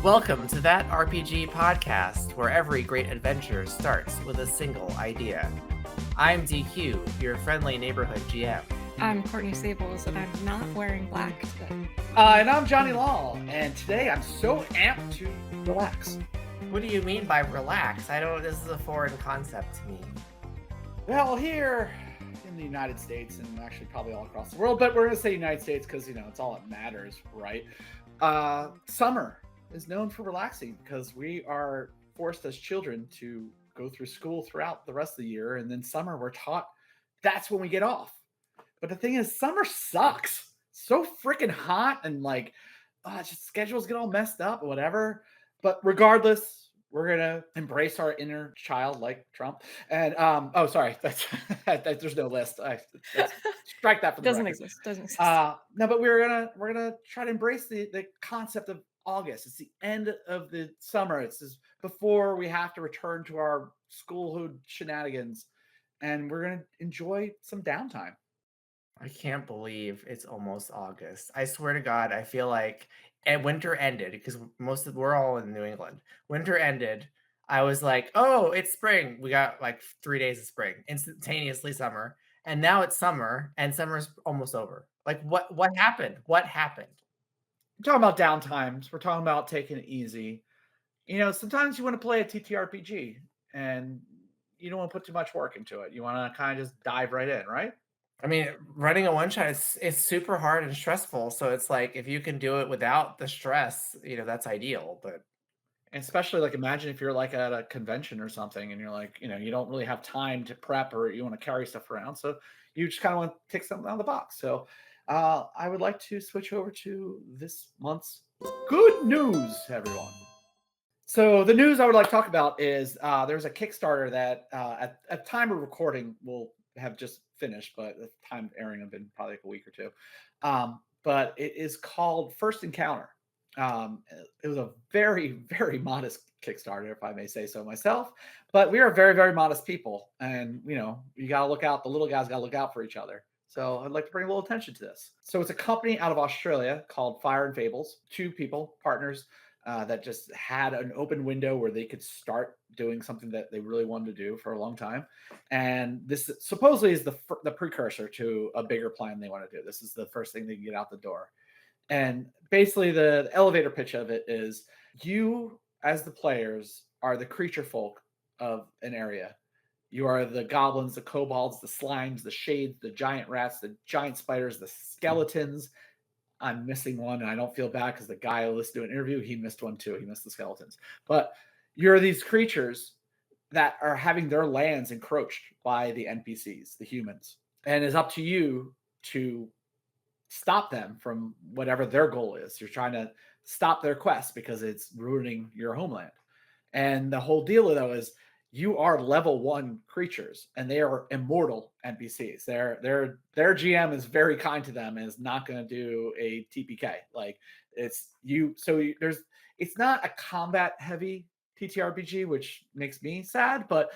Welcome to that RPG podcast where every great adventure starts with a single idea. I'm DQ, your friendly neighborhood GM. I'm Courtney Sables, and I'm not wearing black today. And I'm Johnny Law, and today I'm so amped to relax. What do you mean by relax? This is a foreign concept to me. Well, here in the United States, and actually probably all across the world, but we're going to say United States because, it's all that matters, right? Summer is known for relaxing because we are forced as children to go through school throughout the rest of the year, and then summer we're taught that's when we get off. But the thing is, summer sucks. So freaking hot, and just schedules get all messed up or whatever. But regardless, we're gonna embrace our inner child like Trump. And sorry, that's there's no list. Let's strike that from the Doesn't record. exist. Doesn't exist. No, but we're gonna try to embrace the concept of August. It's the end of the summer. It's just before we have to return to our schoolhood shenanigans, and we're gonna enjoy some downtime. I can't believe it's almost August. I swear to God, I feel like winter ended because we're all in New England. Winter ended. I was like, oh, it's spring. We got like 3 days of spring, instantaneously summer. And now it's summer and summer's almost over. Like what happened? What happened? We're talking about downtimes. We're talking about taking it easy. Sometimes you want to play a TTRPG and you don't want to put too much work into it. You want to kind of just dive right in, right? I mean, running a one shot is super hard and stressful. So it's like if you can do it without the stress, that's ideal. But And especially imagine if you're at a convention or something and you're you don't really have time to prep or you want to carry stuff around. So you just kind of want to take something out of the box. So I would like to switch over to this month's good news, everyone. So the news I would like to talk about is there's a Kickstarter that at time of recording will have just finished, but at the time of airing have been probably a week or two. But it is called First Encounter. It was a very, very modest Kickstarter, if I may say so myself. But we are very, very modest people, and you got to look out. The little guys got to look out for each other. So I'd like to bring a little attention to this. So it's a company out of Australia called Fire Fables. 2 people, partners, that just had an open window where they could start doing something that they really wanted to do for a long time. And this supposedly is the precursor to a bigger plan they want to do. This is the first thing they can get out the door. And basically the elevator pitch of it is you as the players are the creature folk of an area. You are the goblins, the kobolds, the slimes, the shades, the giant rats, the giant spiders, the skeletons. I'm missing one, and I don't feel bad because the guy who listened to an interview, he missed one too. He missed the skeletons. But you're these creatures that are having their lands encroached by the NPCs, the humans. And it's up to you to stop them from whatever their goal is. You're trying to stop their quest because it's ruining your homeland. And the whole deal, though, is you are level 1 creatures and they are immortal NPCs. Their GM is very kind to them and is not going to do a TPK. It's not a combat heavy TTRPG, which makes me sad, but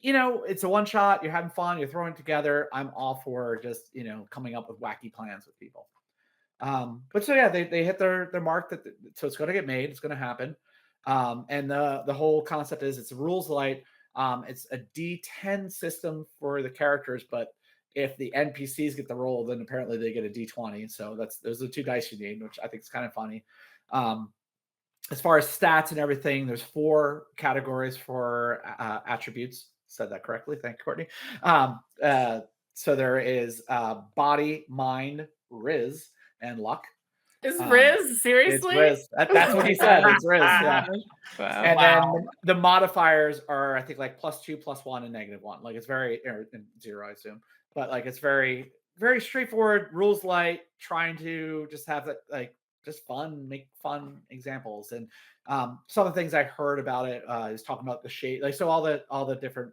it's a one shot. You're having fun. You're throwing it together. I'm all for just, coming up with wacky plans with people. But so yeah, they hit their mark so it's going to get made. It's going to happen. And the whole concept is it's rules light. It's a D10 system for the characters, but if the NPCs get the roll, then apparently they get a D20. So those are the 2 dice you need, which I think is kind of funny. As far as stats and everything, there's 4 categories for attributes. Said that correctly. Thank you, Courtney. So there is body, mind, Riz, and luck. Is Riz? Seriously? It's Riz. That's what he said. It's Riz. Yeah. Wow. And then the modifiers are, I think, +2, +1, and -1. It's very, and 0, I assume. But it's very, very straightforward, rules light, trying to just have that, just fun, make fun examples. And some of the things I heard about it is talking about the shade. So all the different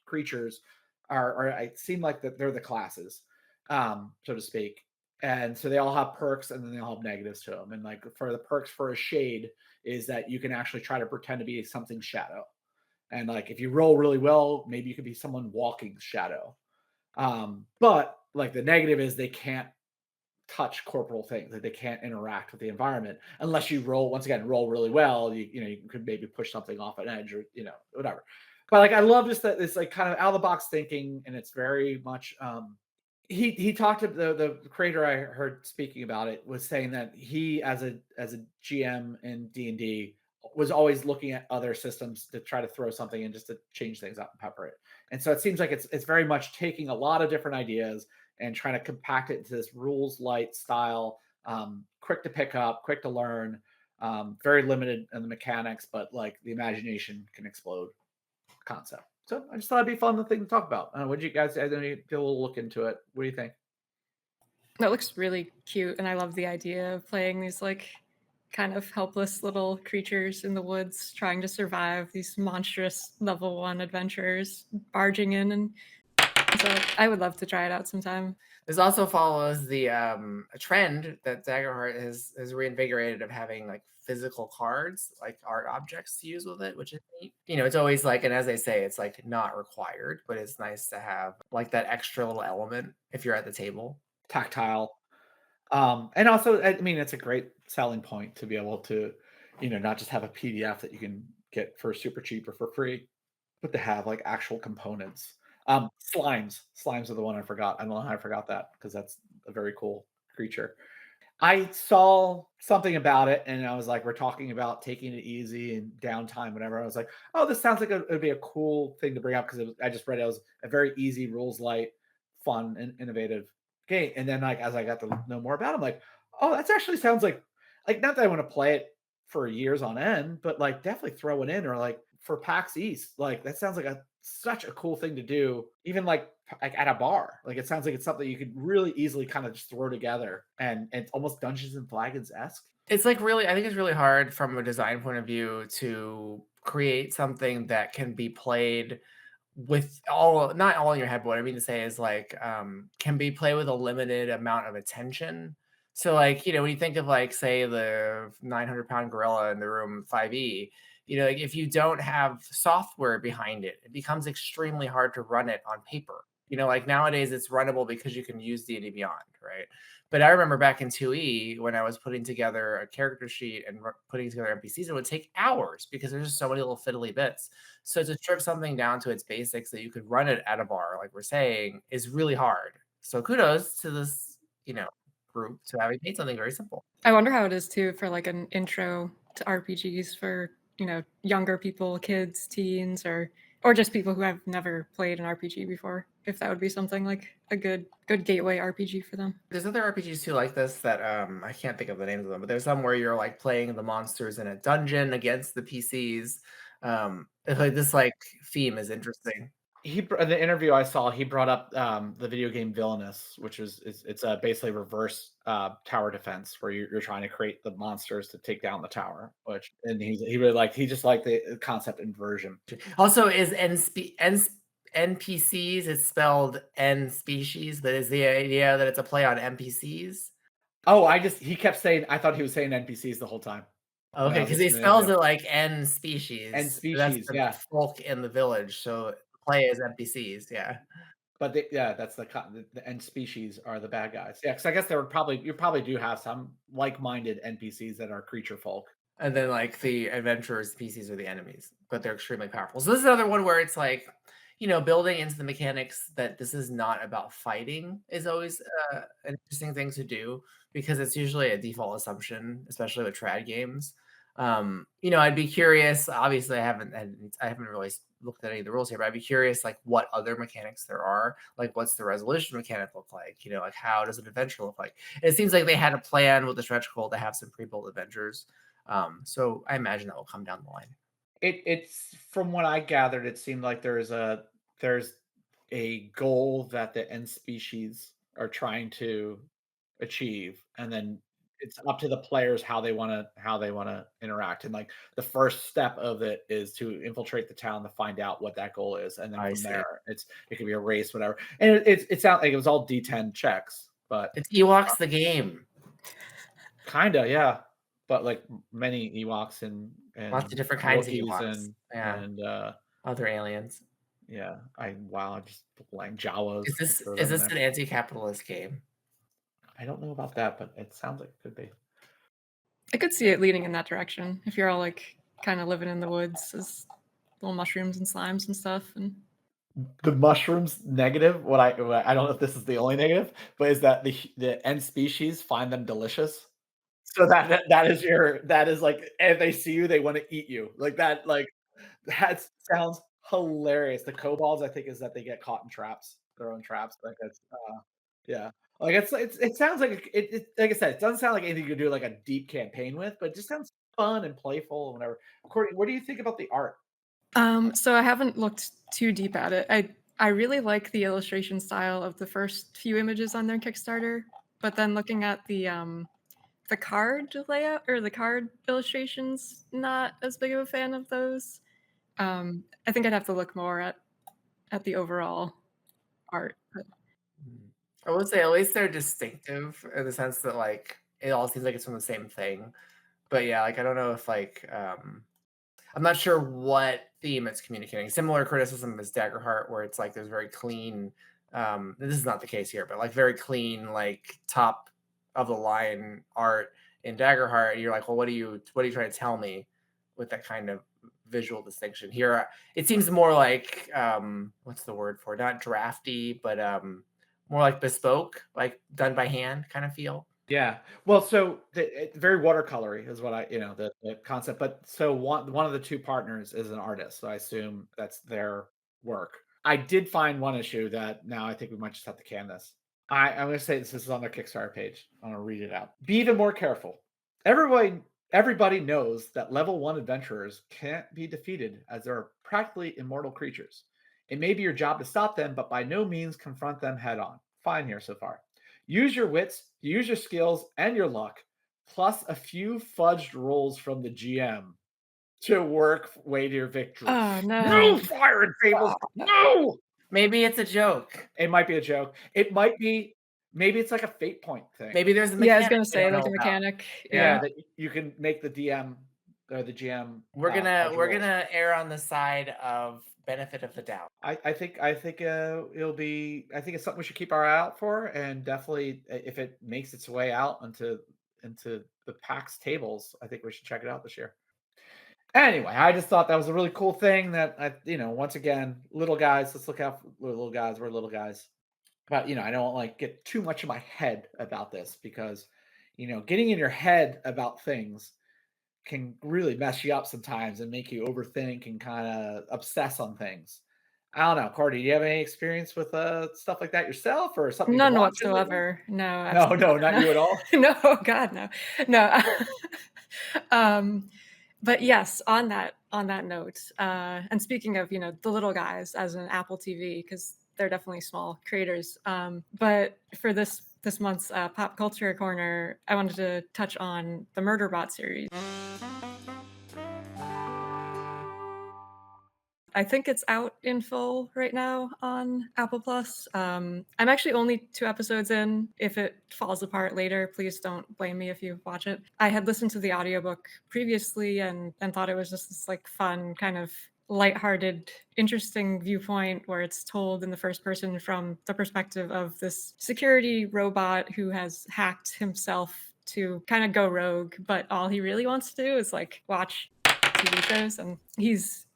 creatures are it seem like that they're the classes, so to speak. And so they all have perks and then they all have negatives to them. And for the perks for a shade is that you can actually try to pretend to be something shadow. And if you roll really well, maybe you could be someone walking shadow. But the negative is they can't touch corporal things, that they can't interact with the environment unless you roll, once again, roll really well. You could maybe push something off an edge, or whatever. But like I love just that it's like kind of out of the box thinking, and it's very much he talked to the creator I heard speaking about it was saying that he as a GM in D&D was always looking at other systems to try to throw something in just to change things up and pepper it. And so it seems like it's very much taking a lot of different ideas and trying to compact it into this rules light style, quick to pick up, quick to learn, very limited in the mechanics, but like the imagination can explode concept. So I just thought it'd be fun thing to talk about. What did you guys? I don't know, do a little look into it. What do you think? That looks really cute, and I love the idea of playing these like kind of helpless little creatures in the woods trying to survive these monstrous level 1 adventures barging in, and so I would love to try it out sometime. This also follows the a trend that Daggerheart has reinvigorated of having like physical cards, like art objects to use with it, which is neat. It's always like, and as they say, it's like not required, but it's nice to have like that extra little element if you're at the table. Tactile. And also, I mean, it's a great selling point to be able to, not just have a PDF that you can get for super cheap or for free, but to have like actual components. Slimes are the one I forgot. I don't know how I forgot that because that's a very cool creature. I saw something about it, and I was like, we're talking about taking it easy and downtime, whatever. I was like, oh, this sounds like it'd be a cool thing to bring up because I just read it was a very easy, rules light, fun, and innovative game. And then, like, as I got to know more about it, I'm like, oh, that actually sounds like not that I want to play it for years on end, but like definitely throw it in, or like for PAX East. Like that sounds like such a cool thing to do, even like at a bar. Like it sounds like it's something you could really easily kind of just throw together, and it's almost Dungeons and Dragons esque. It's like really, I think it's really hard from a design point of view to create something that can be played with all, not all in your head, but what I mean to say is like can be played with a limited amount of attention. So like, when you think of like say the 900-pound gorilla in the room 5e, like if you don't have software behind it, it becomes extremely hard to run it on paper. Like nowadays it's runnable because you can use D&D Beyond, right? But I remember back in 2e when I was putting together a character sheet and putting together NPCs, it would take hours because there's just so many little fiddly bits. So to strip something down to its basics that you could run it at a bar, like we're saying, is really hard. So kudos to this, group to having made something very simple. I wonder how it is too for like an intro to RPGs for, younger people, kids, teens, or just people who have never played an RPG before. If that would be something like a good gateway RPG for them. There's other RPGs too like this that I can't think of the names of them, but there's some where you're like playing the monsters in a dungeon against the PCs. Like this like theme is interesting. In the interview I saw, he brought up the video game Villainous, which it's basically reverse tower defense where you're trying to create the monsters to take down the tower. He just liked the concept inversion. Also, is NPCs? It's spelled N species, but is the idea that it's a play on NPCs? Oh, he kept saying, I thought he was saying NPCs the whole time. Okay, because he spells it like N species. N That's species, the yeah. folk in the village. So play as NPCs, yeah. But that's the end species are the bad guys. Yeah, because I guess you probably do have some like-minded NPCs that are creature folk. And then like the adventurers species are the enemies, but they're extremely powerful. So this is another one where it's like, building into the mechanics that this is not about fighting is always an interesting thing to do because it's usually a default assumption, especially with trad games. I'd be curious. Obviously, I haven't really looked at any of the rules here, but I'd be curious, like what other mechanics there are. Like, what's the resolution mechanic look like? Like how does an adventure look like? And it seems like they had a plan with the stretch goal to have some pre-built adventures. So I imagine that will come down the line. It's from what I gathered, it seemed like there's a goal that the end species are trying to achieve, and then it's up to the players how they wanna interact. And like the first step of it is to infiltrate the town to find out what that goal is, and then I from see. there it could be a race, whatever. And it sounds like it was all D10 checks, but It's Ewoks the game. kinda, yeah. But like many Ewoks and Lots of different kinds of Wookiees Ewoks. Yeah, and other aliens. yeah, I just like Jawas. Is I this throw is them in this there. an anti-capitalist game? I don't know about that, but it sounds like it could be. I could see it leading in that direction if you're all like kind of living in the woods as little mushrooms and slimes and stuff. And The mushrooms negative, what I don't know if this is the only negative, but is that the end species find them delicious. So that is like, if they see you, they wanna eat you. That sounds hilarious. The kobolds, I think, is that they get caught in traps, their own traps, like, yeah. Like, it sounds like like I said, it doesn't sound like anything you could do, like, a deep campaign with, but it just sounds fun and playful and whatever. Courtney, what do you think about the art? so I haven't looked too deep at it. I really like the illustration style of the first few images on their Kickstarter, but then looking at the card layout or the card illustrations, not as big of a fan of those. I think I'd have to look more at the overall art. But Mm. I would say at least they're distinctive in the sense that like it all seems like it's from the same thing. But yeah, like I don't know if like I'm not sure what theme it's communicating. Similar criticism as Daggerheart, where it's like there's very clean. This is not the case here, but like very clean, like top of the line art in Daggerheart. And you're like, well, what are you trying to tell me with that kind of visual distinction? Here, it seems more like what's the word for it? Not drafty, but more like bespoke, like done by hand kind of feel. Yeah. Well, so very watercolory is what the concept. But so one of the two partners is an artist, so I assume that's their work. I did find one issue that now I think we might just have to can this. I'm going to say this is on their Kickstarter page. I'm going to read it out. Be even more careful. Everybody knows that level 1 adventurers can't be defeated as they're practically immortal creatures. It may be your job to stop them, but by no means confront them head on. Fine here so far. Use your wits, use your skills, and your luck, plus a few fudged rolls from the GM to work way to your victory. oh No no. fire and fables! No! Maybe it's a joke. It might be a joke. It might be, maybe it's like a fate point thing. Maybe there's a Yeah, I was mechanic gonna we say don't like know a about. mechanic. Yeah, Yeah. that you can make the DM or the GM fudge We're rolls. gonna err on the side of benefit of the doubt. I think it'll be. I think it's something we should keep our eye out for, and definitely if it makes its way out into the PAX tables, I think we should check it out this year. Anyway, I just thought that was a really cool thing that once again, little guys, let's look out for little guys. We're little guys, but I don't like get too much in my head about this because getting in your head about things can really mess you up sometimes and make you overthink and kind of obsess on things. I don't know, Courtney, do you have any experience with stuff like that yourself or something you've been None watching lately? whatsoever. No, No, absolutely no, not not. you at all. No. No, God, no. No. um, but yes, on that note, and speaking of, the little guys as an Apple TV, because they're definitely small creators. But for this month's pop culture corner, I wanted to touch on the Murderbot series. I think it's out in full right now on Apple Plus. I'm actually only 2 episodes in. If it falls apart later, please don't blame me if you watch it. I had listened to the audiobook previously and thought it was just this like fun kind of lighthearted, interesting viewpoint where it's told in the first person from the perspective of this security robot who has hacked himself to kind of go rogue, but all he really wants to do is like watch TV shows, and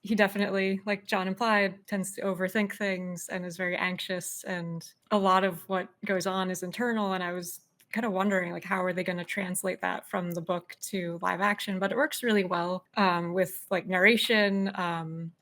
he definitely, like John implied, tends to overthink things and is very anxious, and a lot of what goes on is internal. And I was kind of wondering like how are they going to translate that from the book to live action, but it works really well with like narration.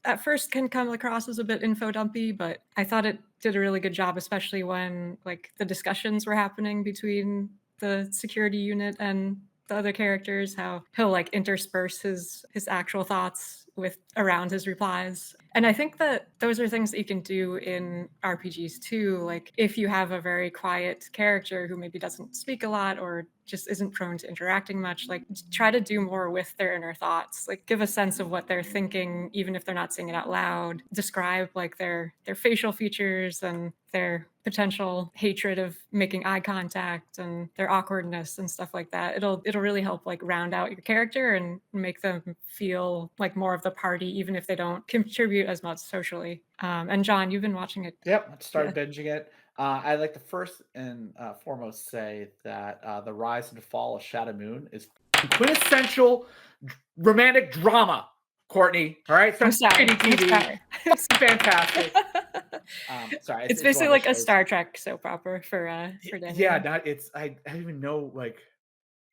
At first can come across as a bit info dumpy, but I thought it did a really good job, especially when like the discussions were happening between the security unit and the other characters, how he'll like intersperse his actual thoughts with around his replies. And I think that those are things that you can do in RPGs too. Like if you have a very quiet character who maybe doesn't speak a lot or just isn't prone to interacting much, like try to do more with their inner thoughts. Like give a sense of what they're thinking, even if they're not saying it out loud. Describe like their facial features and their potential hatred of making eye contact and their awkwardness and stuff like that. It'll really help like round out your character and make them feel like more of the party, even if they don't contribute as much socially. And John, you've been watching it. Yep, Yeah. started binging it. I'd like to first and foremost say that the rise and fall of Shadow Moon is quintessential romantic drama. Courtney, all right, it's I'm not sorry. shitty I'm TV. sorry. I'm Fantastic. Sorry, It's it's one basically of the like a shows. Star Trek soap opera for Yeah, Daniel. not it's I don't even know like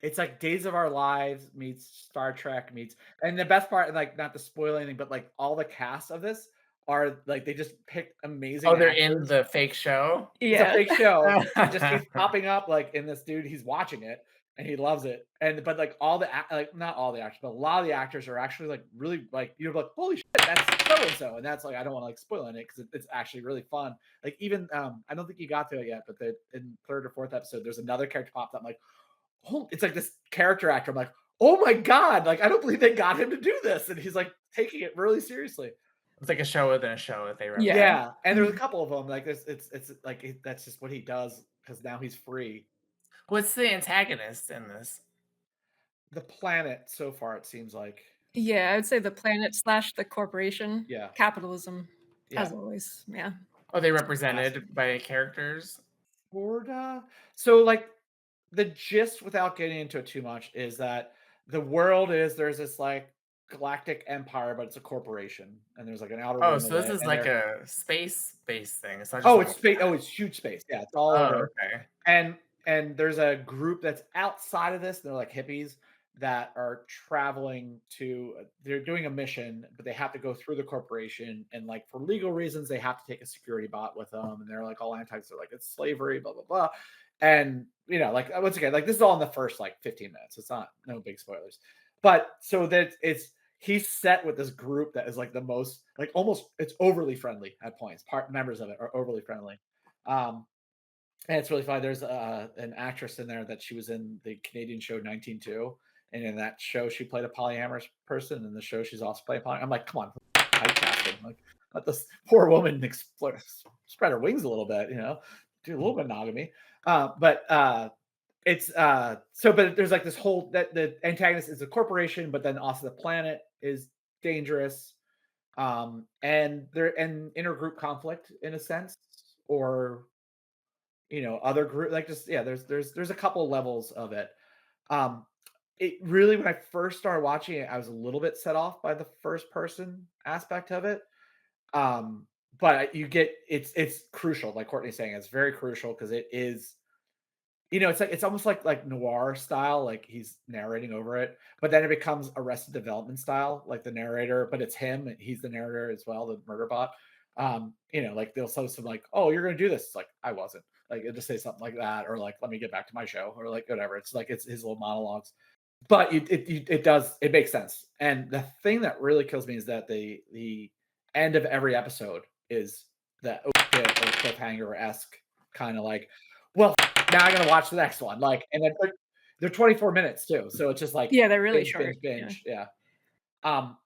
it's like Days of Our Lives meets Star Trek meets and the best part, like not to spoil anything, but like all the cast of this are like they just picked amazing Oh, they're in actors. the fake show? It's a Yeah. fake show. It just keeps popping up like in this dude, he's watching it and he loves it. And but like all the like not all the actors, but a lot of the actors are actually like really like you're like, holy shit, that's so and so. And that's like I don't want to like spoil it because it's actually really fun. Like even I don't think you got to it yet, but in third or fourth episode, there's another character popped up. I'm like, oh, it's like this character actor. I'm like, oh my god, like I don't believe they got him to do this, and he's like taking it really seriously. It's like a show within a show that they Yeah. represent. Yeah, and there's a couple of them. Like it's like that's just what he does because now he's free. What's the antagonist in this? The planet so far, it seems like. Yeah, I would say the planet slash the corporation. Yeah, Capitalism, yeah. as always. Yeah. Are they Classic. represented by characters? Sorta. So like the gist, without getting into it too much, is that the world is there's this like galactic empire, but it's a corporation, and there's like an outer Oh, rim of so this it, is and like they're a space-based thing. It's not just oh, like it's a space. Oh, planet. it's huge space. Yeah, it's all Oh, over. okay. And there's a group that's outside of this. They're like hippies that are traveling to. They're doing a mission, but they have to go through the corporation, and like for legal reasons, they have to take a security bot with them. And they're like all anti. They're like it's slavery, blah blah blah. And like once again, like this is all in the first like 15 minutes. It's not no big spoilers, but so that it's he's set with this group that is like the most like almost it's overly friendly at points. Part members of it are overly friendly. Um, and it's really funny. There's an actress in there that she was in the Canadian show 19-2, and in that show she played a polyamorous person. In the show she's also playing poly. I'm like, come on, typecasting. Like, let this poor woman explore, spread her wings a little bit. Do a little monogamy. But it's so. But there's like this whole that the antagonist is a corporation, but then also the planet is dangerous. And they're an intergroup conflict in a sense, or other group like just yeah there's a couple levels of it. um it really when I first started watching it I was a little bit set off by the first person aspect of it. But you get it's crucial, like Courtney's saying, it's very crucial because it is it's like it's almost like noir style, like he's narrating over it, but then it becomes Arrested Development style, like the narrator, but it's him, and he's the narrator as well, the Murderbot. Like they'll say something like, "Oh, you're gonna do this." It's like I wasn't. Like it'll just say something like that, or like, "Let me get back to my show," or like whatever. It's like it's his little monologues, but it makes sense. And the thing that really kills me is that the end of every episode is that oh shit or cliffhanger esque kind of like, well, now I'm gonna watch the next one. Like, and then they're 24 minutes too, so it's just like Yeah, they're really binge, short. binge, Yeah. binge. Yeah. Um,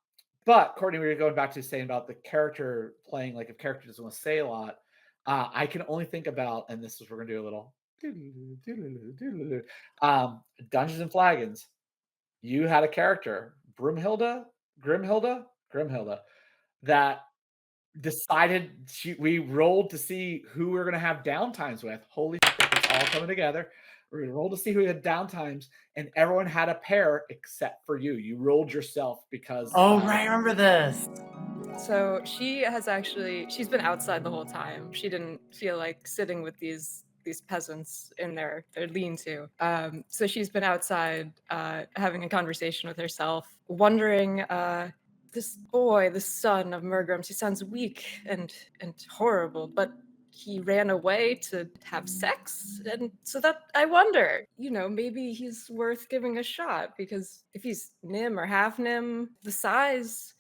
but Courtney, we were going back to saying about the character playing, like if character doesn't want to say a lot, I can only think about, and this is we're gonna do a little Dungeons and Flagons. You had a character, Grimhilda, that decided we rolled to see who we are gonna have downtimes with. Holy shit, it's all coming together. We're gonna roll to see who had downtimes, and everyone had a pair except for you. You rolled yourself because Oh, right, I remember this. So she's been outside the whole time. She didn't feel like sitting with these peasants in their lean-to. So she's been outside having a conversation with herself, wondering this boy, the son of Murgrams, he sounds weak and horrible, but he ran away to have sex. And so that I wonder, maybe he's worth giving a shot, because if he's Nim or half Nim, the size,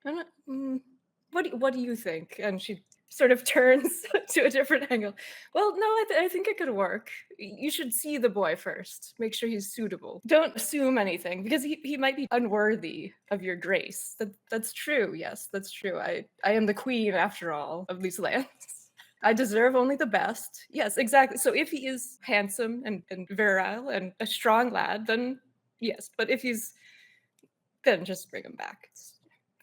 I don't, what do you think? And she sort of turns to a different angle. Well, no, I think it could work. You should see the boy first. Make sure he's suitable. Don't assume anything, because he might be unworthy of your grace. That's true. Yes, that's true. I am the queen, after all, of these lands. I deserve only the best. Yes, exactly. So if he is handsome and virile and a strong lad, then yes. But if he's, then just bring him back.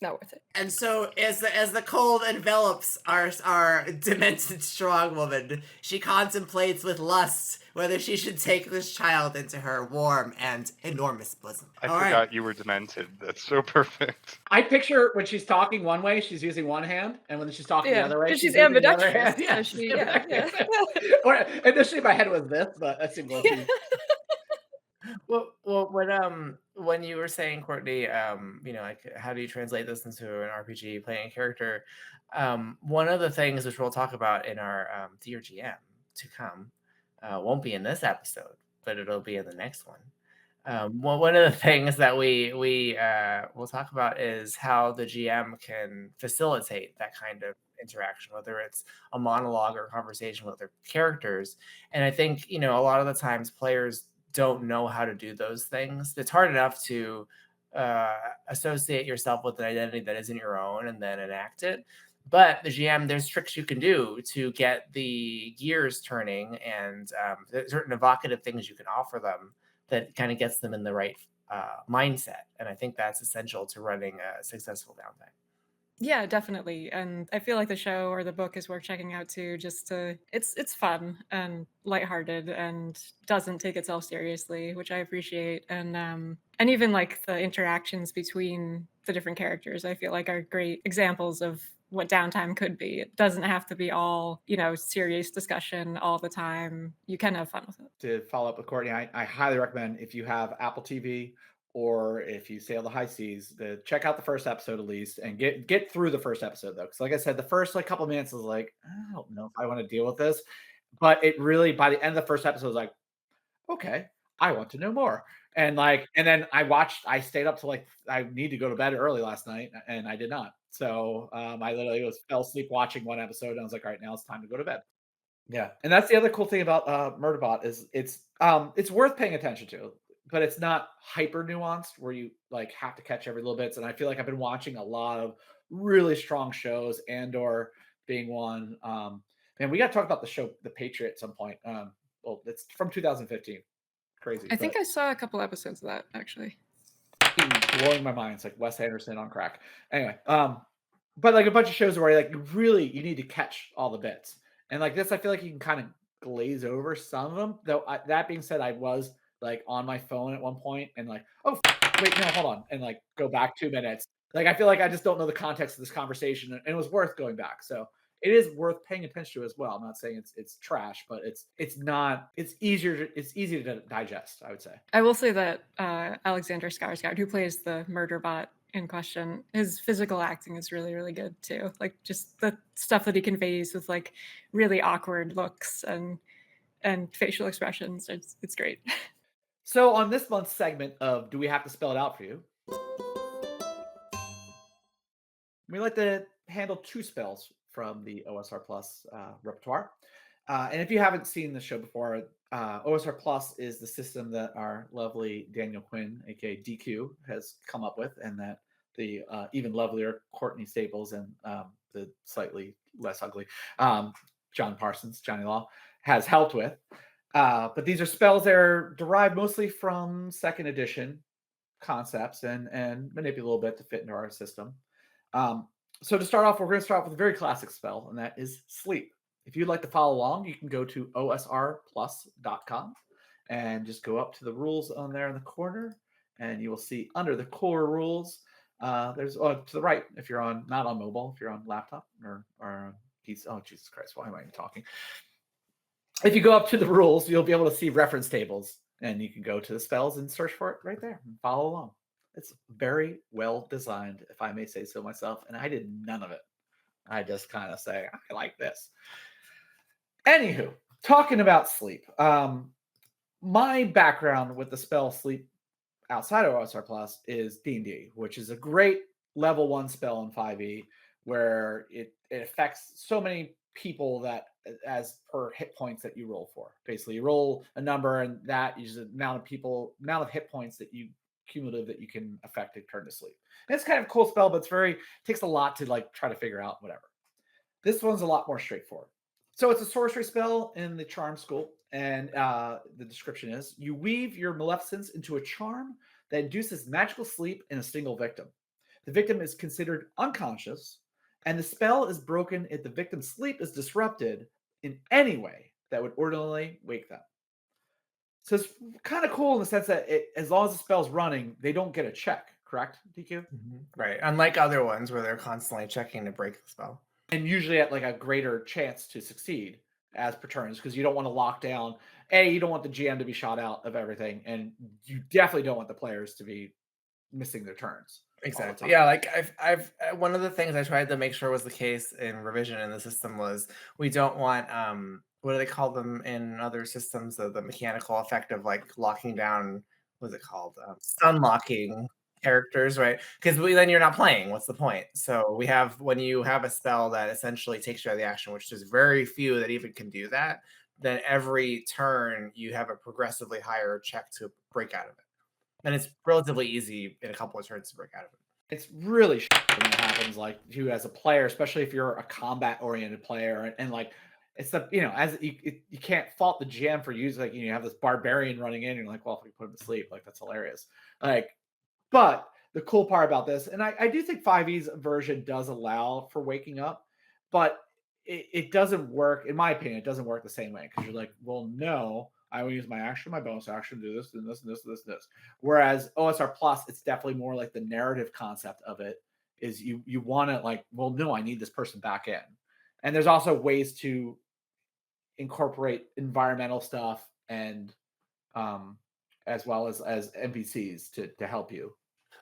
Not worth it. And so, as the cold envelops our demented strong woman, she contemplates with lust whether she should take this child into her warm and enormous bosom. I All right. forgot you were demented. That's so perfect. I picture when she's talking one way, she's using one hand, and when she's talking the Yeah, other way, because she's she's using the other ambidextrous. hand. Yeah, So she's she, yeah, yeah. or initially my head was this, but that seemed a little too. Well, when you were saying, Courtney, like how do you translate this into an RPG playing a character? One of the things which we'll talk about in our DRGM to come won't be in this episode, but it'll be in the next one. One of the things that we will talk about is how the GM can facilitate that kind of interaction, whether it's a monologue or a conversation with their characters. And I think, a lot of the times players don't know how to do those things. It's hard enough to associate yourself with an identity that isn't your own and then enact it. But the GM, there's tricks you can do to get the gears turning, and there's certain evocative things you can offer them that kind of gets them in the right mindset. And I think that's essential to running a successful downtime. Yeah, definitely. And I feel like the show or the book is worth checking out too, it's fun and lighthearted and doesn't take itself seriously, which I appreciate. And even like the interactions between the different characters, I feel like are great examples of what downtime could be. It doesn't have to be all, serious discussion all the time. You can have fun with it. To follow up with Courtney, I highly recommend if you have Apple TV or if you sail the high seas, to check out the first episode at least and get through the first episode though. Because like I said, the first couple of minutes is like, I don't know if I want to deal with this. But it really, by the end of the first episode, is like, okay, I want to know more. And then I stayed up till I need to go to bed early last night and I did not. So I literally fell asleep watching one episode and I was like, all right, now it's time to go to bed. Yeah, and that's the other cool thing about Murderbot is it's worth paying attention to, but it's not hyper nuanced where you have to catch every little bits. And I feel like I've been watching a lot of really strong shows, Andor being one. And we got to talk about the show The Patriot at some point. Well, it's from 2015. Crazy. I think I saw a couple episodes of that actually. Blowing my mind. It's like Wes Anderson on crack. Anyway, but like a bunch of shows where you need to catch all the bits. And like this, I feel like you can kind of glaze over some of them. Though that being said, I was on my phone at one point and oh wait, no, hold on, and go back 2 minutes. I feel like I just don't know the context of this conversation, and it was worth going back. So it is worth paying attention to as well. I'm not saying it's trash, but it's easier to digest, I would say. I will say that Alexander Skarsgård, who plays the Murderbot in question, his physical acting is really, really good too. Like just the stuff that he conveys with really awkward looks and facial expressions. It's great. So on this month's segment of Do We Have to Spell It Out For You? We like to handle 2 spells from the OSR Plus repertoire. And if you haven't seen the show before, OSR Plus is the system that our lovely Daniel Quinn, aka DQ, has come up with, and that the even lovelier Courtney Staples and the slightly less ugly John Parsons, Johnny Law, has helped with. But these are spells that are derived mostly from 2nd edition concepts and manipulate a little bit to fit into our system. So to start off, we're going to start off with a very classic spell, and that is Sleep. If you'd like to follow along, you can go to osrplus.com and just go up to the rules on there in the corner, and you will see under the core rules, there's to the right if you're not on mobile, if you're on laptop or PC. Oh, Jesus Christ, why am I even talking? If you go up to the rules, you'll be able to see reference tables, and you can go to the spells and search for it right there and follow along. It's very well designed, if I may say so myself, and I did none of it. I just kind of say, I like this. Anywho, talking about sleep. My background with the spell Sleep outside of OSR Plus is D&D, which is a great level 1 spell in 5e, where it affects so many people that as per hit points that you roll for. Basically, you roll a number, and that is the amount of hit points that you cumulative that you can affect to turn to sleep. And it's kind of a cool spell, but takes a lot to try to figure out whatever. This one's a lot more straightforward. So it's a sorcery spell in the charm school, and the description is: you weave your maleficence into a charm that induces magical sleep in a single victim. the victim is considered unconscious, and the spell is broken if the victim's sleep is disrupted in any way that would ordinarily wake them. So it's kind of cool in the sense that as long as the spell's running, they don't get a check, correct, DQ? Right. Unlike other ones where they're constantly checking to break the spell. And usually at like a greater chance to succeed as per turns because you don't want to lock down. You don't want the GM to be shot out of everything, and you definitely don't want the players to be missing their turns all the Exactly. time. Yeah, like one of the things I tried to make sure was the case in revision in the system was we don't want what do they call them in other systems? The mechanical effect of like locking down, what's it called? Stun locking characters, right? Because then you're not playing. What's the point? So we have when you have a spell that essentially takes you out of the action, which there's very few that even can do that, then every turn you have a progressively higher check to break out of it. And it's relatively easy in a couple of turns to break out of it. It's really when that happens, like you as a player, especially if you're a combat oriented player, and like it's the as you can't fault the GM for using like you have this barbarian running in, you're like, well, if we put him to sleep, like that's hilarious. Like, but the cool part about this, and I do think 5e's version does allow for waking up, but it doesn't work, in my opinion, it doesn't work the same way because you're like, well, no, I will use my action, my bonus action, do this, and this, and this, and this, and this. Whereas OSR Plus, it's definitely more like the narrative concept of it is you want to like, well, no, I need this person back in. And there's also ways to incorporate environmental stuff and as well as NPCs to help you.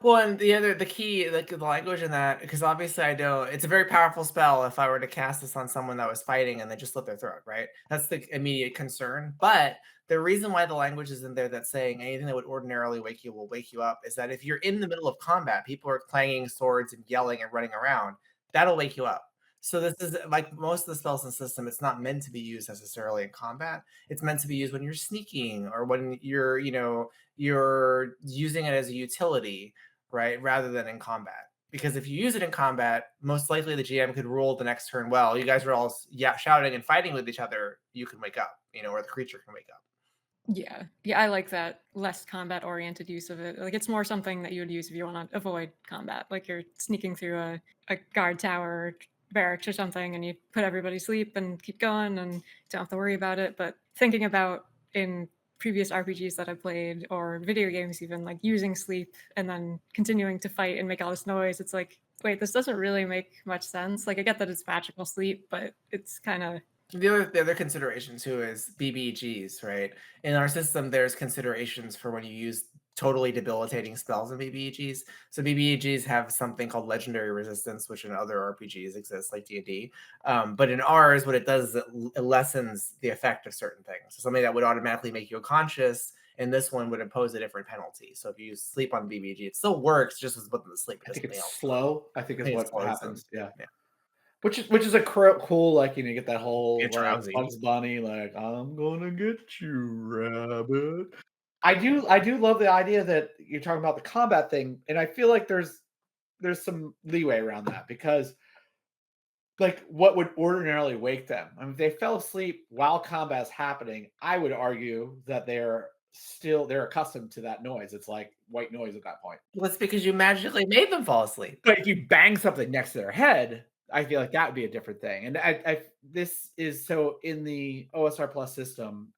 Well, and the key, like the language in that, because obviously I know it's a very powerful spell if I were to cast this on someone that was fighting and they just slit their throat, right? That's the immediate concern. But the reason why the language is in there that's saying anything that would ordinarily wake you will wake you up is that if you're in the middle of combat, people are clanging swords and yelling and running around, that'll wake you up. So this is like most of the spells in the system, it's not meant to be used necessarily in combat. It's meant to be used when you're sneaking or when you're using it as a utility, right? Rather than in combat. Because if you use it in combat, most likely the GM could rule the next turn, well, you guys are all shouting and fighting with each other, you can wake up, or the creature can wake up. Yeah. Yeah, I like that less combat oriented use of it. Like it's more something that you would use if you want to avoid combat. Like you're sneaking through a guard tower or barracks or something and you put everybody to sleep and keep going and don't have to worry about it. But thinking about in previous RPGs that I played or video games even, like using sleep and then continuing to fight and make all this noise, it's like, wait, this doesn't really make much sense. Like I get that it's magical sleep, but it's kind of The other consideration too is BBGs, right? In our system, there's considerations for when you use totally debilitating spells in BBGs. So BBGs have something called legendary resistance, which in other RPGs exists, like D&D. But in ours, what it does is it lessens the effect of certain things. So something that would automatically make you unconscious, and this one would impose a different penalty. So if you sleep on BBG, it still works, just as putting the sleep. I think it's slow. I think is It what slows them. happens. Yeah. Yeah. Which is a cool, like, you get that whole, Get like, drowsy. Bugs Bunny, like, "I'm gonna get you, rabbit." I do love the idea that you're talking about the combat thing, and I feel like there's some leeway around that because, like, what would ordinarily wake them? I mean, if they fell asleep while combat's happening, I would argue that they're accustomed to that noise. It's like white noise at that point. Well, it's because you magically made them fall asleep. But if you bang something next to their head, I feel like that would be a different thing. And this is so in the OSR Plus system.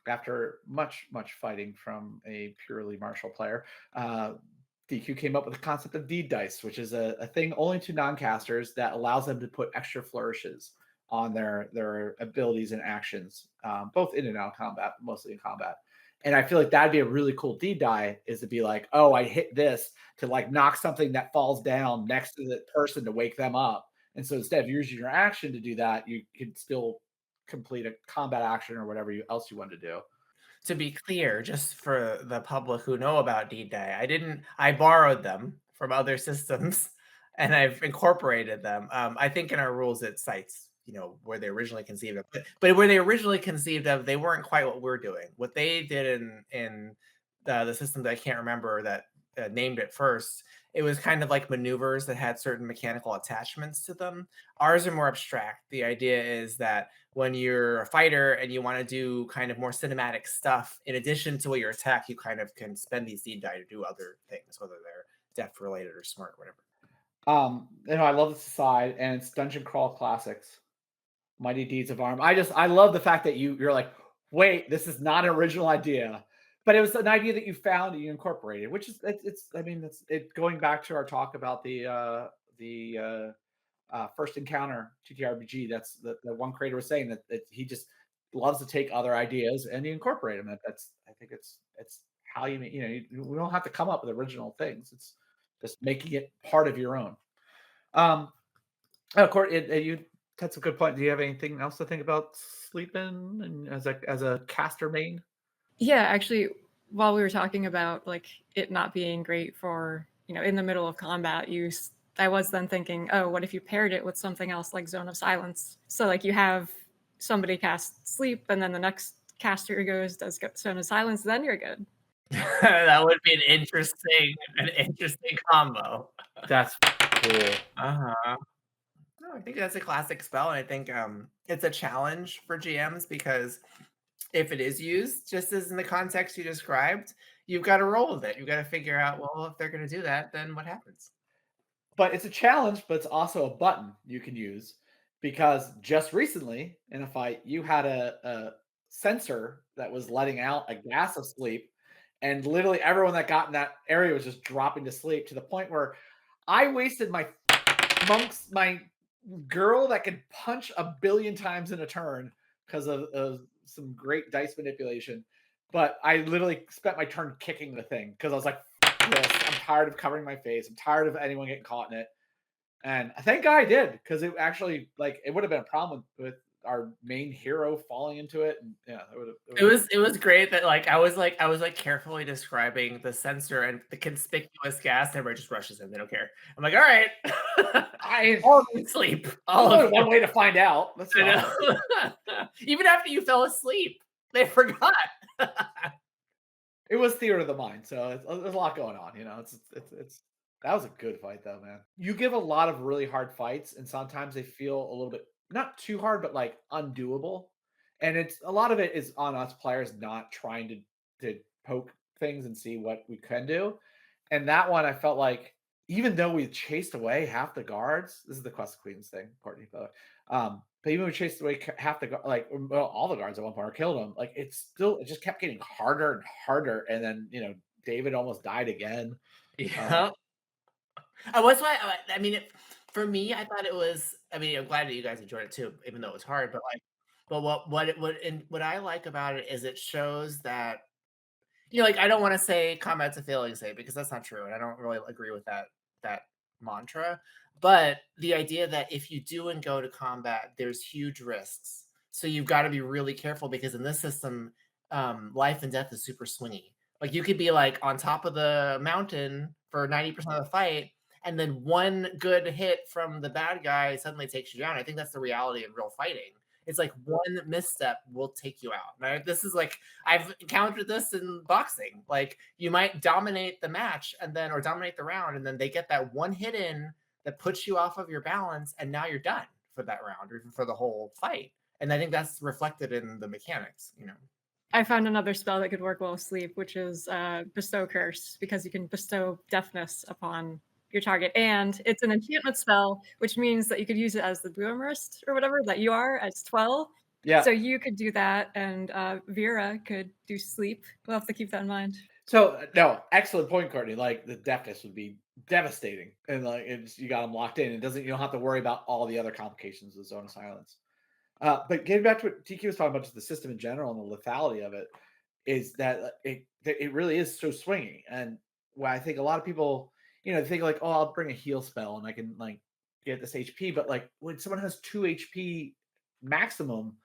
After much fighting from a purely martial player, DQ came up with the concept of deed dice, which is a thing only to non-casters that allows them to put extra flourishes on their abilities and actions, both in and out of combat, mostly in combat. And I feel like that'd be a really cool deed die is to be like, oh, I hit this to like knock something that falls down next to the person to wake them up. And so instead of using your action to do that, you can still complete a combat action or whatever else you want to do. To be clear, just for the public who know about D-Day, I borrowed them from other systems and I've incorporated them. I think in our rules it cites, where they originally conceived of, but where they originally conceived of, they weren't quite what we're doing. What they did in the system that I can't remember that named it first, it was kind of like maneuvers that had certain mechanical attachments to them. Ours are more abstract. The idea is that when you're a fighter and you want to do kind of more cinematic stuff, in addition to what your attack, you kind of can spend these seed die to do other things, whether they're deaf related or smart, whatever. I love this aside, and it's Dungeon Crawl Classics, Mighty Deeds of Arm. I love the fact that you're like, wait, this is not an original idea, but it was an idea that you found and you incorporated, which is it's I mean it's it going back to our talk about the first encounter TTRPG. That's the one creator was saying that he just loves to take other ideas and he incorporate them. That's I think it's how we don't have to come up with original things. It's just making it part of your own. Court, you that's a good point. Do you have anything else to think about sleeping and as a caster main? Yeah, actually, while we were talking about like it not being great for in the middle of combat use, I was then thinking, oh, what if you paired it with something else like Zone of Silence? So like you have somebody cast sleep, and then the next caster does Zone of Silence, then you're good. That would be an interesting combo. That's cool. Uh-huh. No, I think that's a classic spell, and I think it's a challenge for GMs because if it is used just as in the context you described, you've got to roll with it. You've got to figure out, well, if they're going to do that, then what happens? But it's a challenge, but it's also a button you can use because just recently in a fight, you had a sensor that was letting out a gas of sleep, and literally everyone that got in that area was just dropping to sleep to the point where I wasted my girl that could punch a billion times in a turn because of some great dice manipulation. But I literally spent my turn kicking the thing because I was like, this. I'm tired of covering my face. I'm tired of anyone getting caught in it. And thank God I did, because it actually it would have been a problem with our main hero falling into it. And yeah, it was great that I was carefully describing the sensor and the conspicuous gas, and everybody just rushes in. They don't care. I'm like, all right, all of you sleep. All of one way to find out. That's even after you fell asleep, they forgot. It was theater of the mind, so there's a lot going on. It's that was a good fight though, man. You give a lot of really hard fights, and sometimes they feel a little bit not too hard, but like undoable. And it's a lot of it is on us players not trying to poke things and see what we can do. And that one, I felt like even though we chased away half the guards, this is the Quest of Queens thing, Courtney. But even when we chased away half the all the guards at one point or killed them, it just kept getting harder and harder. And then David almost died again. Yeah. That's why I mean, for me, I thought it was. I mean, I'm glad that you guys enjoyed it too, even though it was hard. But what I like about it is it shows that I don't want to say combat's a failing state because that's not true, and I don't really agree with that mantra. But the idea that if you do and go to combat, there's huge risks, so you've got to be really careful because in this system, life and death is super swingy. Like you could be on top of the mountain for 90% of the fight, and then one good hit from the bad guy suddenly takes you down. I think that's the reality of real fighting. It's like one misstep will take you out. Now, this is I've encountered this in boxing. You might dominate the match or dominate the round, and then they get that one hit in that puts you off of your balance, and now you're done for that round or even for the whole fight. And I think that's reflected in the mechanics. I found another spell that could work well with sleep, which is Bestow Curse, because you can bestow deafness upon your target. And it's an enchantment spell, which means that you could use it as the Boomerist or whatever that you are as 12. Yeah. So you could do that, and Vera could do sleep. We'll have to keep that in mind. So no, excellent point, Courtney. The deafness would be devastating, and you got them locked in. You don't have to worry about all the other complications of Zone of Silence. But getting back to what TQ was talking about, just the system in general and the lethality of it, is that it really is so swingy. And I think a lot of people, think oh, I'll bring a heal spell and I can get this HP. But when someone has 2 HP maximum,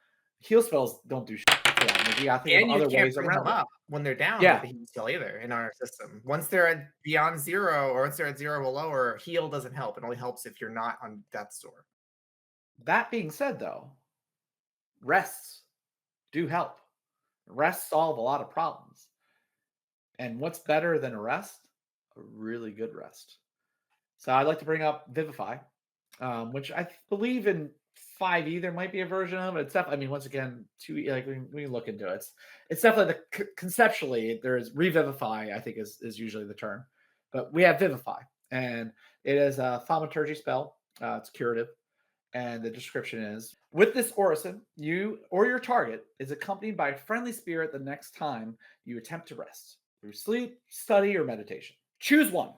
heal spells don't do shit for them. You got to think of other ways around them up when they're down. Yeah. With the heal spell either in our system. Once they're at beyond 0 or once they're at 0 or lower, heal doesn't help. It only helps if you're not on death's door. That being said, though, rests do help. Rests solve a lot of problems. And what's better than a rest? A really good rest. So I'd like to bring up Vivify, which I believe in 5e there might be a version of it. It's definitely, once again, 2e, we can look into it. It's definitely conceptually there's revivify, I think is usually the term. But we have Vivify, and it is a thaumaturgy spell. It's curative, and the description is: with this orison, you or your target is accompanied by a friendly spirit the next time you attempt to rest through sleep, study, or meditation. Choose one.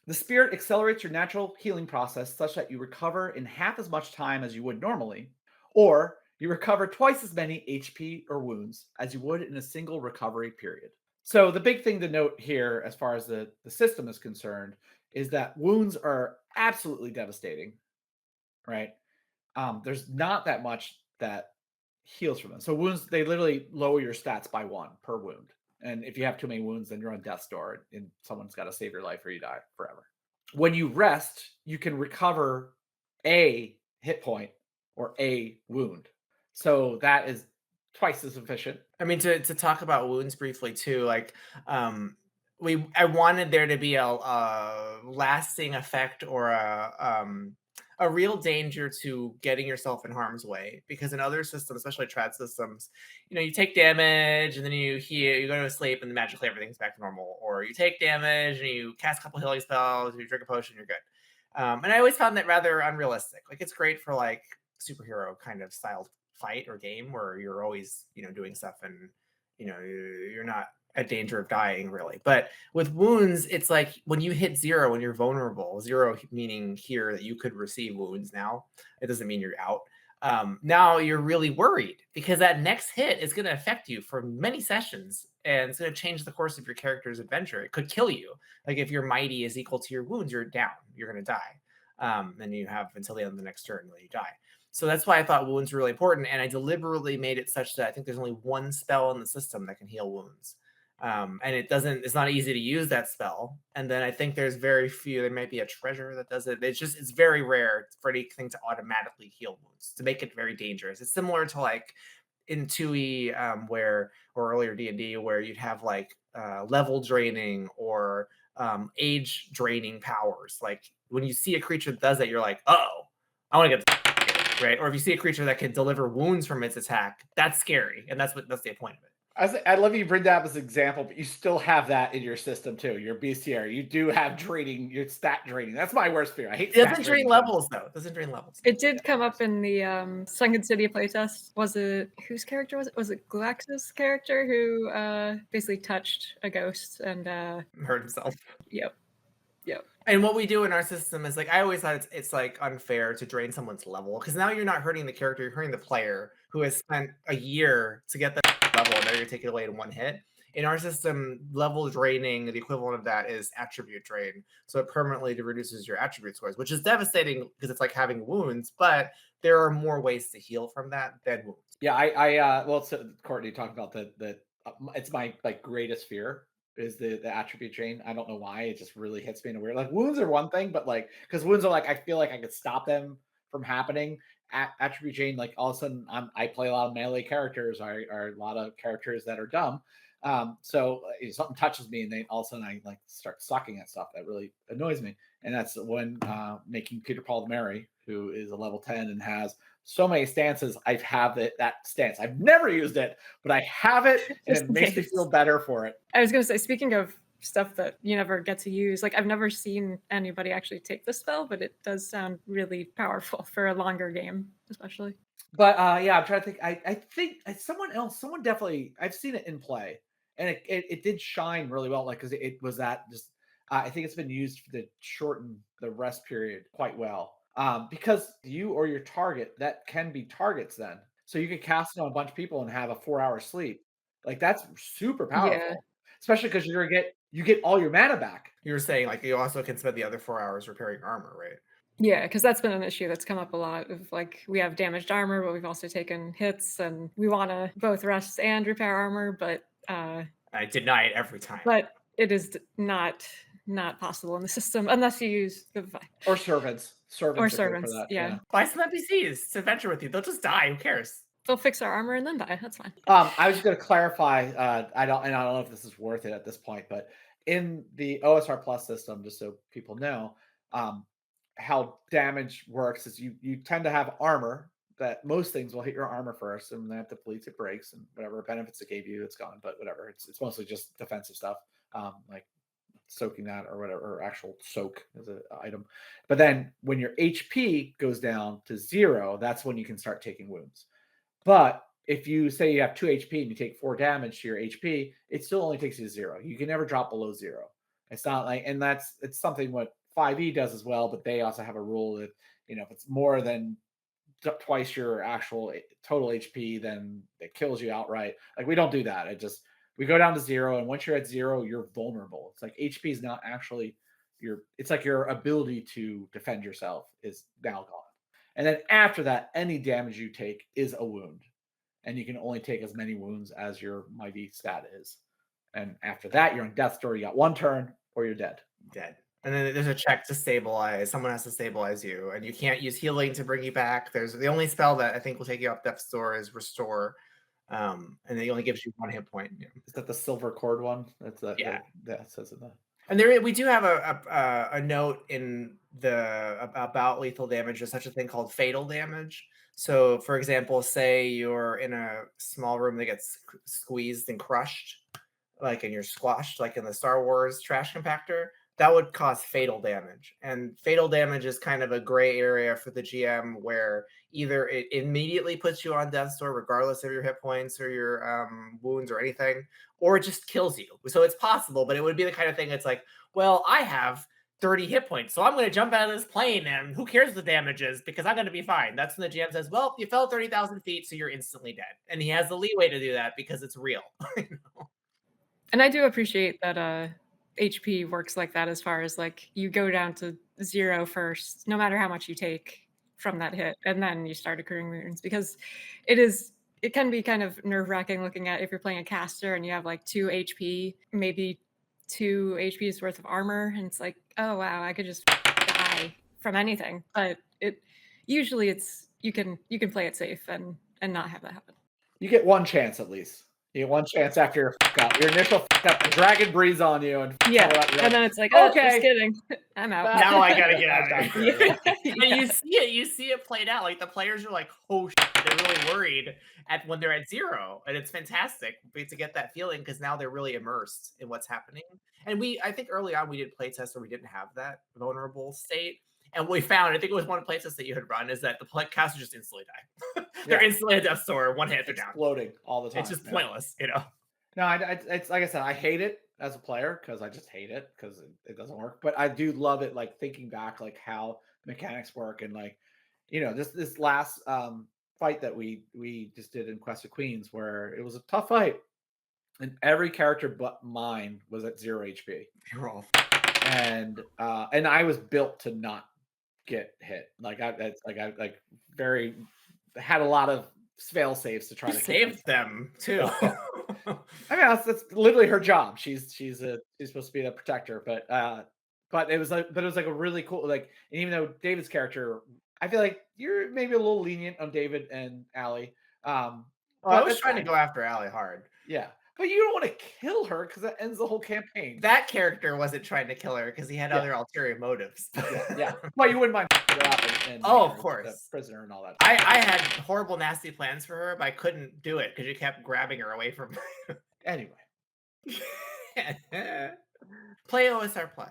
The spirit accelerates your natural healing process such that you recover in half as much time as you would normally, or you recover twice as many HP or wounds as you would in a single recovery period. So, the big thing to note here, as far as the system is concerned, is that wounds are absolutely devastating, right? There's not that much that heals from them. So wounds, they literally lower your stats by one per wound. And if you have too many wounds, then you're on death's door and someone's got to save your life or you die forever. When you rest, you can recover a hit point or a wound. So that is twice as efficient. I mean, to talk about wounds briefly too, like I wanted there to be a lasting effect or a real danger to getting yourself in harm's way, because in other systems, especially trad systems, you take damage and then you heal, you go to sleep and magically everything's back to normal, or you take damage and you cast a couple healing spells, you drink a potion, you're good. And I always found that rather unrealistic. Like, it's great for like superhero kind of style fight or game where you're always doing stuff and you're not at danger of dying, really. But with wounds, it's like when you hit 0, when you're vulnerable, 0 meaning here that you could receive wounds. Now it doesn't mean you're out. Now you're really worried because that next hit is going to affect you for many sessions, and it's going to change the course of your character's adventure. It could kill you. Like, if your mighty is equal to your wounds, you're down, you're going to die. And you have until the end of the next turn until you die. So that's why I thought wounds were really important, and I deliberately made it such that I think there's only one spell in the system that can heal wounds. And it's not easy to use that spell. And then I think there's very few, there might be a treasure that does it. It's very rare for anything to automatically heal wounds, to make it very dangerous. It's similar to like in 2E, or earlier D&D, where you'd have like level draining or age draining powers. Like, when you see a creature that does that, you're like, oh, I want to get the right? Or if you see a creature that can deliver wounds from its attack, that's scary, and that's the point of it. I love you bring that up as an example, but you still have that in your system too. Your bestiary, you do have draining, your stat draining. That's my worst fear. I hate. It doesn't drain levels though. It doesn't drain levels. It did come up in the Sunken City playtest. Was it, whose character was it? Was it Glax's character who basically touched a ghost and hurt himself? Yep. And what we do in our system is, like, I always thought it's like unfair to drain someone's level, because now you're not hurting the character, you're hurting the player who has spent a year to get the level, and now you're taking it away in one hit. In our system, level draining, the equivalent of that is attribute drain. So it permanently reduces your attribute scores, which is devastating because it's like having wounds, but there are more ways to heal from that than wounds. Yeah, well, so Courtney talked about that. It's my like greatest fear is the attribute drain. I don't know why, it just really hits me in a weird. Like, wounds are one thing, but like, because wounds are like, I feel like I could stop them from happening. Attribute drain, like, all of a sudden I play a lot of melee characters, are a lot of characters that are dumb. So if something touches me and then all of a sudden I like start sucking at stuff, that really annoys me. And that's when making Peter Paul the Mary, who is a level 10 and has so many stances. I have that stance. I've never used it, but I have it, and it makes me feel better for it. I was going to say, speaking of stuff that you never get to use, like, I've never seen anybody actually take the spell, but it does sound really powerful for a longer game, especially. But yeah, I'm trying to think. I think someone definitely, I've seen it in play, and it did shine really well. Like, because it was that just, I think it's been used to shorten the rest period quite well. Because you or your target, that can be targets then. So you could cast it on a bunch of people and have a 4-hour sleep. Like, that's super powerful. Yeah. Especially because you get all your mana back. You were saying, like, you also can spend the other 4 hours repairing armor, right? Yeah, because that's been an issue that's come up a lot of, like, we have damaged armor, but we've also taken hits, and we want to both rest and repair armor, but I deny it every time. But it is not possible in the system unless you use Vivify. Or servants. Servants are good for that. Yeah. Buy some NPCs to adventure with you. They'll just die. Who cares? They'll fix our armor and then die. That's fine. I was going to clarify. I don't know if this is worth it at this point, but in the OSR Plus system, just so people know, how damage works is you tend to have armor that most things will hit your armor first, and then it depletes, it breaks, and whatever benefits it gave you, it's gone. But whatever, it's mostly just defensive stuff, like soaking that or whatever, or actual soak as an item. But then when your HP goes down to 0, that's when you can start taking wounds. But if you say you have 2 HP and you take 4 damage to your HP, it still only takes you to 0. You can never drop below 0. It's not like, and it's something what 5e does as well, but they also have a rule that, if it's more than twice your actual total HP, then it kills you outright. Like, we don't do that. We go down to 0, and once you're at 0, you're vulnerable. It's like HP is not actually it's like your ability to defend yourself is now gone. And then after that, any damage you take is a wound. And you can only take as many wounds as your mighty stat is. And after that, you're on death's door. You got 1 turn or you're dead. Dead. And then there's a check to stabilize. Someone has to stabilize you, and you can't use healing to bring you back. There's the only spell that I think will take you off death's door is restore, and it only gives you 1 hit point. Is that the silver cord one? That's Yeah. That says in the. And we do have a note in the about lethal damage. There's such a thing called fatal damage. So, for example, say you're in a small room that gets squeezed and crushed, like, and you're squashed, like in the Star Wars trash compactor. That would cause fatal damage. And fatal damage is kind of a gray area for the GM, where either it immediately puts you on death's door, regardless of your hit points or your wounds or anything, or it just kills you. So it's possible, but it would be the kind of thing that's like, well, I have 30 hit points, so I'm going to jump out of this plane, and who cares what the damage is, because I'm going to be fine. That's when the GM says, well, you fell 30,000 feet, so you're instantly dead. And he has the leeway to do that because it's real. And I do appreciate that HP works like that, as far as like you go down to 0 first, no matter how much you take from that hit, and then you start accruing wounds, because it can be kind of nerve-wracking looking at if you're playing a caster and you have like 2 HP, maybe 2 HP's worth of armor, and it's like, oh wow, I could just die from anything. But usually you can play it safe and not have that happen. You get 1 chance at least. You get 1 chance after your fuck up. Your initial fuck up, the dragon breathes on you, and Yeah, and then it's like, oh, okay, just kidding, I'm out. Now I gotta get out of here. Yeah. And you see it played out. Like, the players are like, oh shit, they're really worried when they're at 0, and it's fantastic to get that feeling, because now they're really immersed in what's happening. And I think early on we did play tests where we didn't have that vulnerable state. And we found, I think it was one playtest that you had run, is that the casters just instantly die. They're instantly at death's door, 1 hit, they're down. Exploding all the time. It's just pointless, No, it's like I said, I hate it as a player because I just hate it because it doesn't work. But I do love it, like thinking back, like how mechanics work, and like, this last fight that we just did in Quest of Queens, where it was a tough fight, and every character but mine was at 0 HP. You're all And I was built to not get hit. Like I had a lot of fail safes to try to save them too. I mean, that's literally her job. She's supposed to be the protector, but it was like a really cool, like, and even though David's character, I feel like you're maybe a little lenient on David and Allie. I was trying to go after Allie hard. Yeah. But you don't want to kill her because that ends the whole campaign. That character wasn't trying to kill her because he had other ulterior motives. Yeah. Well, you wouldn't mind her up and of course, the prisoner and all that. I had horrible, nasty plans for her, but I couldn't do it because you kept grabbing her away from me. Anyway. Play OSR Plus.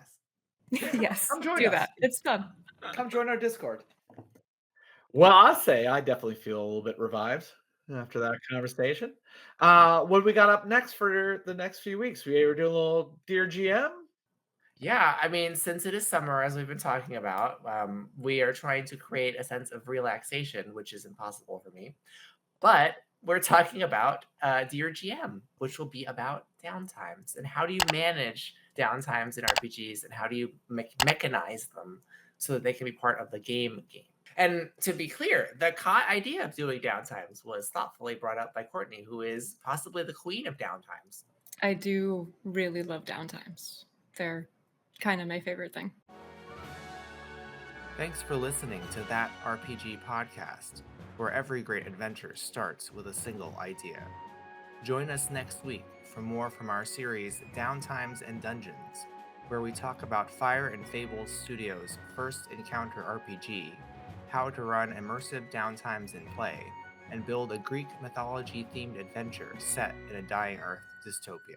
Yes, Come join do us. that. It's fun. Come join our Discord. Well, I'll say I definitely feel a little bit revived after that conversation. What do we got up next for the next few weeks? We were doing a little Dear GM. Yeah, I mean, since it is summer, as we've been talking about, we are trying to create a sense of relaxation, which is impossible for me. But we're talking about Dear GM, which will be about downtimes and how do you manage downtimes in RPGs, and how do you mechanize them so that they can be part of the game. And to be clear, the idea of doing downtimes was thoughtfully brought up by Courtney, who is possibly the queen of downtimes. I do really love downtimes. They're kind of my favorite thing. Thanks for listening to That RPG Podcast, where every great adventure starts with a single idea. Join us next week for more from our series Downtimes and Dungeons, where we talk about Fire Fables Studios' first encounter RPG, how to run immersive downtimes in play, and build a Greek mythology-themed adventure set in a dying Earth dystopia.